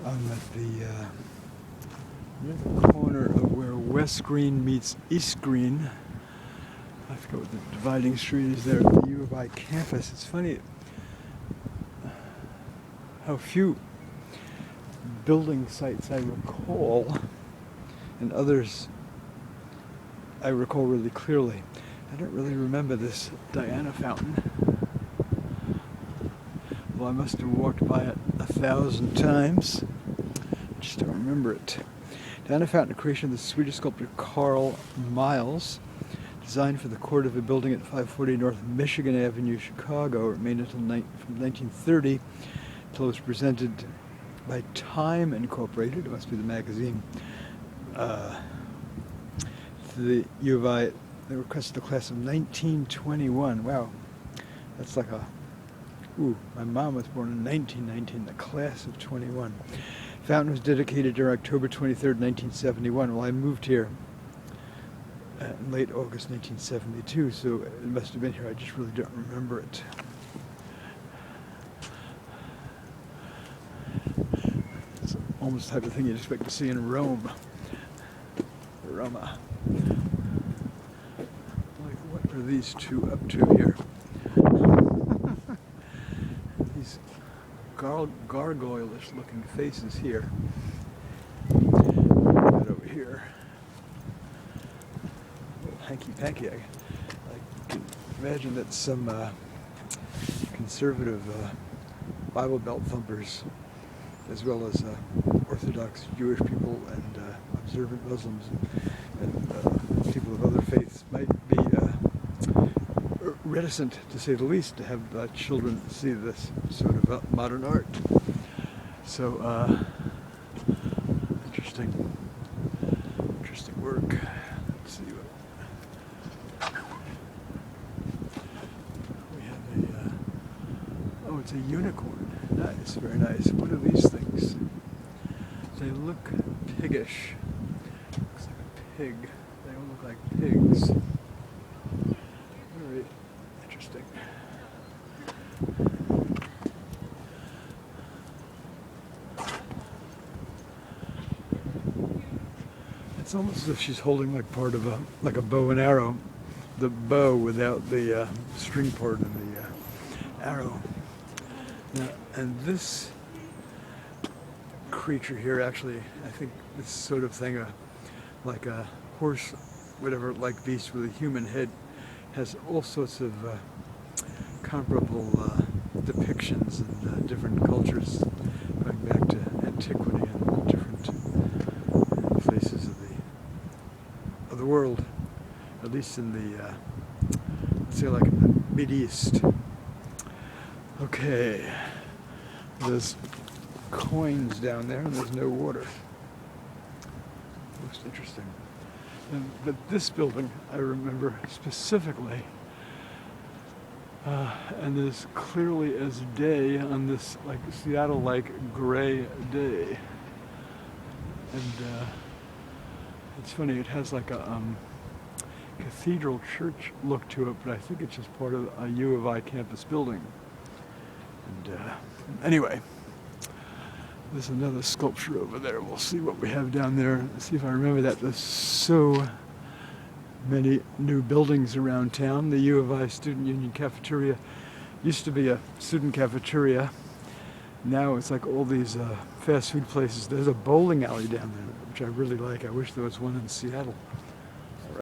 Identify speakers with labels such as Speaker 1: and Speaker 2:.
Speaker 1: I'm at the near the corner of where West Green meets East Green. I forget what the dividing street is there at the UofI campus. It's funny how few building sites I recall, and others I recall really clearly. I don't really remember this Diana fountain. Well, I must have walked by it 1,000 times. I just don't remember it. Diana fountain, a creation of the Swedish sculptor Carl Miles, designed for the court of a building at 540 North Michigan Avenue, Chicago. It remained until from 1930 until it was presented by Time Incorporated, it must be the magazine, to the U of I. They requested a class of 1921. Wow, that's like a... Ooh, my mom was born in 1919, the class of 21. Fountain was dedicated during October 23rd, 1971. Well, I moved here in late August 1972, so it must have been here. I just really don't remember it. It's almost the type of thing you'd expect to see in Rome. Roma. Like, what are these two up to here? These gargoyle-ish looking faces here. Right over here. Hanky-panky. I can imagine that some conservative Bible Belt thumpers, as well as Orthodox Jewish people and observant Muslims and people of other faiths, might be reticent, to say the least, to have children see this sort of modern art. So, interesting work. Let's see what we have. Oh, it's a unicorn. Nice, very nice. What are these things? They look piggish. Looks like a pig. They all look like pigs. Very interesting. It's almost as if she's holding like part of a bow and arrow. The bow without the string part and the arrow. Now, and this creature here, actually, I think this sort of thing, like a horse, whatever, like beast with a human head, has all sorts of comparable depictions in different cultures, going back to antiquity and different places of the world, at least in the, let's say, like in the Mid-East. Okay, there's coins down there and there's no water. Most interesting. But this building, I remember specifically, and as clearly as day on this like Seattle-like gray day. And it's funny, it has like a cathedral church look to it, but I think it's just part of a U of I campus building. And anyway, there's another sculpture over there. We'll see what we have down there. See if I remember that. There's so many new buildings around town. The U of I Student Union Cafeteria used to be a student cafeteria. Now it's like all these fast food places. There's a bowling alley down there, which I really like. I wish there was one in Seattle.